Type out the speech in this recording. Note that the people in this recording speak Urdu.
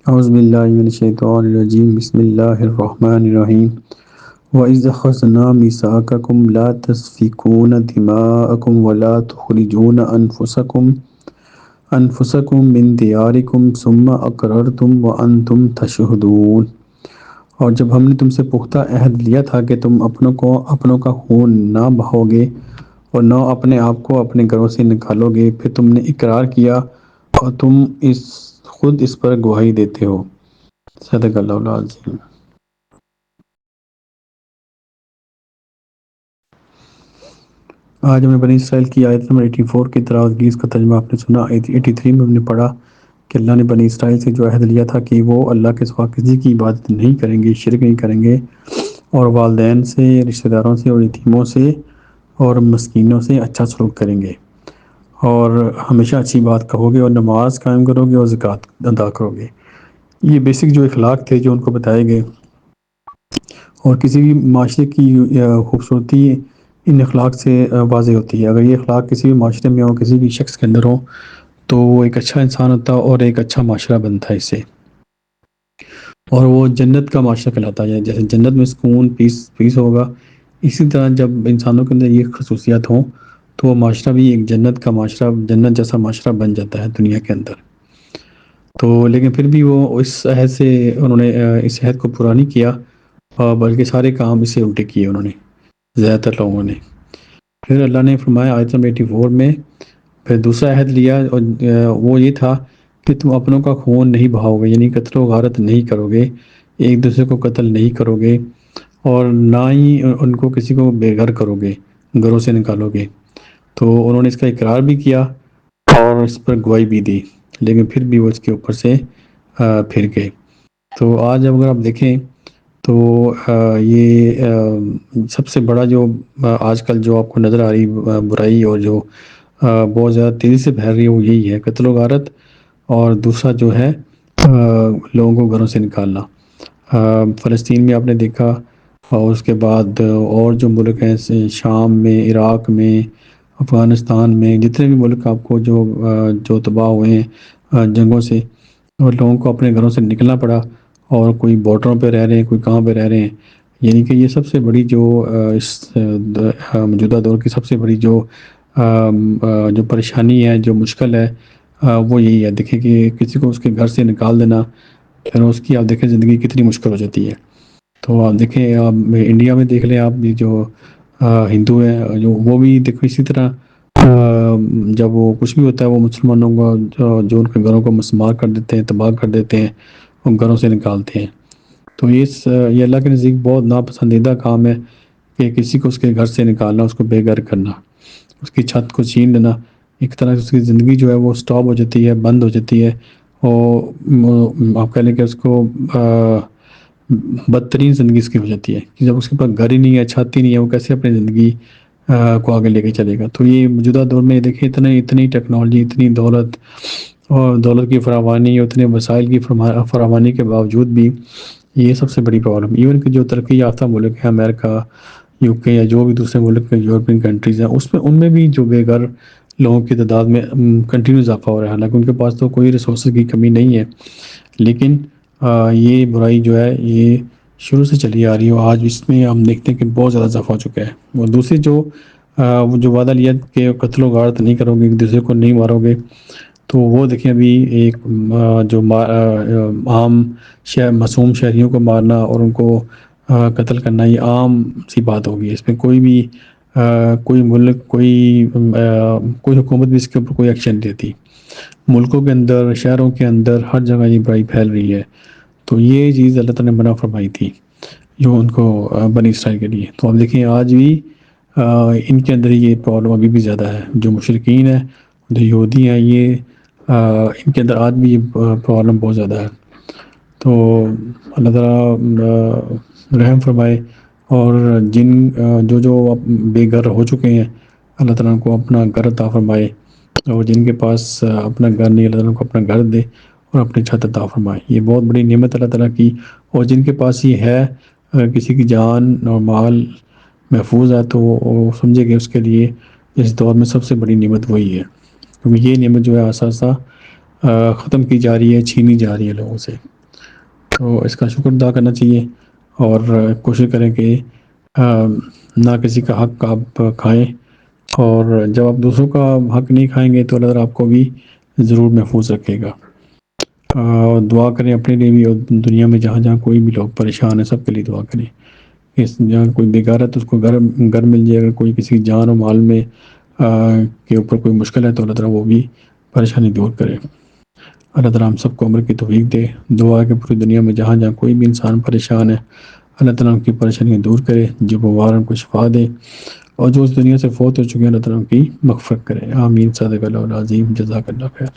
اعوذ باللہ من الشیطان الرجیم بسم اللہ الرحمن الرحیم وَإِذْ أَخَذْنَا مِيثَاقَكُمْ لَا تَسْفِكُونَ دِمَاءَكُمْ وَلَا تُخْرِجُونَ أَنفُسَكُمْ مِنْ دِيَارِكُمْ ثُمَّ أَقْرَرْتُمْ وَأَنْتُمْ تَشْهَدُونَ۔ اور جب ہم نے تم سے پختہ عہد لیا تھا کہ تم اپنوں کا خون نہ بہاؤ گے اور نہ اپنے آپ کو اپنے گھروں سے نکالو گے، پھر تم نے اقرار کیا اور تم خود اس پر گواہی دیتے ہو۔ صدق اللہ العظیم۔ آج ہم نے بنی اسرائیل کی آیت نمبر 84 کی تلاوت کی، اس کا ترجمہ آپ نے سنا۔ آیت 83 میں ہم نے پڑھا کہ اللہ نے بنی اسرائیل سے جو عہد لیا تھا کہ وہ اللہ کے سوا کسی کی عبادت نہیں کریں گے، شرک نہیں کریں گے، اور والدین سے، رشتہ داروں سے اور یتیموں سے اور مسکینوں سے اچھا سلوک کریں گے، اور ہمیشہ اچھی بات کہو گے، اور نماز قائم کرو گے اور زکوٰۃ ادا کرو گے۔ یہ بیسک جو اخلاق تھے جو ان کو بتائے گئے، اور کسی بھی معاشرے کی خوبصورتی ان اخلاق سے واضح ہوتی ہے۔ اگر یہ اخلاق کسی بھی معاشرے میں ہو، کسی بھی شخص کے اندر ہو، تو وہ ایک اچھا انسان ہوتا ہے اور ایک اچھا معاشرہ بنتا ہے اس سے، اور وہ جنت کا معاشرہ کہلاتا ہے۔ جیسے جنت میں سکون، پیس ہوگا، اسی طرح جب انسانوں کے اندر یہ خصوصیات ہوں تو وہ معاشرہ بھی ایک جنت کا معاشرہ، جنت جیسا معاشرہ بن جاتا ہے دنیا کے اندر۔ تو لیکن پھر بھی وہ اس عہد سے انہوں نے اس عہد کو پورا نہیں کیا، بلکہ سارے کام اس سے الٹے کیے انہوں نے، زیادہ تر لوگوں نے۔ پھر اللہ نے فرمایا آیت نمبر 84 میں، پھر دوسرا عہد لیا، اور وہ یہ تھا کہ تم اپنوں کا خون نہیں بہاؤ گے، یعنی قتل و غارت نہیں کرو گے، ایک دوسرے کو قتل نہیں کرو گے، اور نہ ہی ان کو کسی کو بے گھر کرو گے، گھروں سے نکالو گے۔ تو انہوں نے اس کا اقرار بھی کیا اور اس پر گواہی بھی دی، لیکن پھر بھی وہ اس کے اوپر سے پھر گئے۔ تو آج اگر آپ دیکھیں تو یہ سب سے بڑا جو آج کل جو آپ کو نظر آ رہی برائی، اور جو بہت زیادہ تیزی سے پھیل رہی ہے، وہ یہی ہے، قتل و غارت، اور دوسرا جو ہے لوگوں کو گھروں سے نکالنا۔ فلسطین میں آپ نے دیکھا، اور اس کے بعد اور جو ملک ہیں، شام میں، عراق میں، افغانستان میں، جتنے بھی ملک آپ کو جو تباہ ہوئے ہیں جنگوں سے، اور لوگوں کو اپنے گھروں سے نکلنا پڑا، اور کوئی بارڈروں پہ رہ رہے ہیں، کوئی کہاں پہ رہ رہے ہیں۔ یعنی کہ یہ سب سے بڑی جو اس موجودہ دور کی سب سے بڑی جو پریشانی ہے، جو مشکل ہے، وہ یہی ہے۔ دیکھیں کہ کسی کو اس کے گھر سے نکال دینا، پھر اس کی آپ دیکھیں زندگی کتنی مشکل ہو جاتی ہے۔ تو آپ دیکھیں، آپ انڈیا میں دیکھ لیں، آپ جو ہندو ہیں، وہ بھی دیکھو اسی طرح جب وہ کچھ بھی ہوتا ہے، وہ مسلمانوں کو جو ان کے گھروں کو مسمار کر دیتے ہیں، تباہ کر دیتے ہیں، ان گھروں سے نکالتے ہیں۔ تو یہ اللہ کے نزدیک بہت ناپسندیدہ کام ہے کہ کسی کو اس کے گھر سے نکالنا، اس کو بے گھر کرنا، اس کی چھت کو چھین لینا، ایک طرح سے اس کی زندگی جو ہے وہ سٹاپ ہو جاتی ہے، بند ہو جاتی ہے، اور آپ کہہ لیں کہ اس کو بدترین زندگی اس کی ہو جاتی ہے، کہ جب اس کے پاس گھر ہی نہیں ہے، چھت ہی نہیں ہے، وہ کیسے اپنی زندگی کو آگے لے کے چلے گا۔ تو یہ موجودہ دور میں دیکھیں، اتنی ٹیکنالوجی، اتنی دولت، اور دولت کی فراوانی، اتنے وسائل کی فراوانی کے باوجود بھی یہ سب سے بڑی پرابلم، ایون کہ جو ترقی یافتہ ملک ہیں، امریکہ، یو کے، یا جو بھی دوسرے ملک کے یورپین کنٹریز ہیں، ان میں بھی جو بے گھر لوگوں کی تعداد میں کنٹینیو اضافہ ہو رہا ہے، حالانکہ ان کے پاس تو کوئی ریسورسز کی کمی نہیں ہے، لیکن یہ برائی جو ہے یہ شروع سے چلی آ رہی ہے، اور آج اس میں ہم دیکھتے ہیں کہ بہت زیادہ اضافہ ہو چکا ہے۔ اور دوسری جو وعدہ لیا کہ قتل و غارت نہیں کرو گے، ایک دوسرے کو نہیں مارو گے، تو وہ دیکھیں ابھی ایک جو عام معصوم شہریوں کو مارنا اور ان کو قتل کرنا، یہ عام سی بات ہوگی۔ اس میں کوئی ملک، کوئی حکومت بھی اس کے اوپر کوئی ایکشن نہیں لیتی۔ ملکوں کے اندر، شہروں کے اندر، ہر جگہ یہ برائی پھیل رہی ہے۔ تو یہ چیز اللہ تعالیٰ نے منع فرمائی تھی جو ان کو بنی اسرائیل کے لیے۔ تو آپ دیکھیں آج بھی ان کے اندر یہ پرابلم ابھی بھی زیادہ ہے، جو مشرکین ہیں، جو یہودی ہیں، یہ ان کے اندر آج بھی یہ پرابلم بہت زیادہ ہے۔ تو اللہ تعالیٰ رحم فرمائے، اور جو بے گھر ہو چکے ہیں، اللہ تعالیٰ کو اپنا گھر عطا فرمائے، اور جن کے پاس اپنا گھر نہیں، اللہ تعالیٰ کو اپنا گھر دے اور اپنی چھت عطا فرمائے۔ یہ بہت بڑی نعمت اللہ تعالیٰ کی، اور جن کے پاس یہ ہے، کسی کی جان اور مال محفوظ ہے، تو وہ سمجھے کہ اس کے لیے اس دور میں سب سے بڑی نعمت وہی ہے، کیونکہ یہ نعمت جو ہے آہستہ آہستہ ختم کی جا رہی ہے، چھینی جا رہی ہے لوگوں سے۔ تو اس کا شکر ادا کرنا چاہیے، اور کوشش کریں کہ نہ کسی کا حق آپ کھائیں، اور جب آپ دوسروں کا حق نہیں کھائیں گے تو اللہ تعالیٰ آپ کو بھی ضرور محفوظ رکھے گا۔ دعا کریں اپنے لیے بھی، اور دنیا میں جہاں جہاں کوئی بھی لوگ پریشان ہیں سب کے لیے دعا کریں۔ جہاں کوئی بیکار ہے تو اس کو گھر مل جائے، اگر کوئی کسی جان و مال میں کے اوپر کوئی مشکل ہے تو اللہ تعالیٰ وہ بھی پریشانی دور کرے۔ اللہ تعالیٰ ہم سب کو عمر کی توفیق دے۔ دعا کہ پوری دنیا میں جہاں جہاں کوئی بھی انسان پریشان ہے، اللہ تعالیٰ ان کی پریشانیاں دور کرے، جو بیمار ان کو شفا دے، اور جو اس دنیا سے فوت ہو چکے ہیں اللہ تعالیٰ ان کی مغفرت کرے۔ آمین صادق اللہ العظیم، جزاک اللہ خیر۔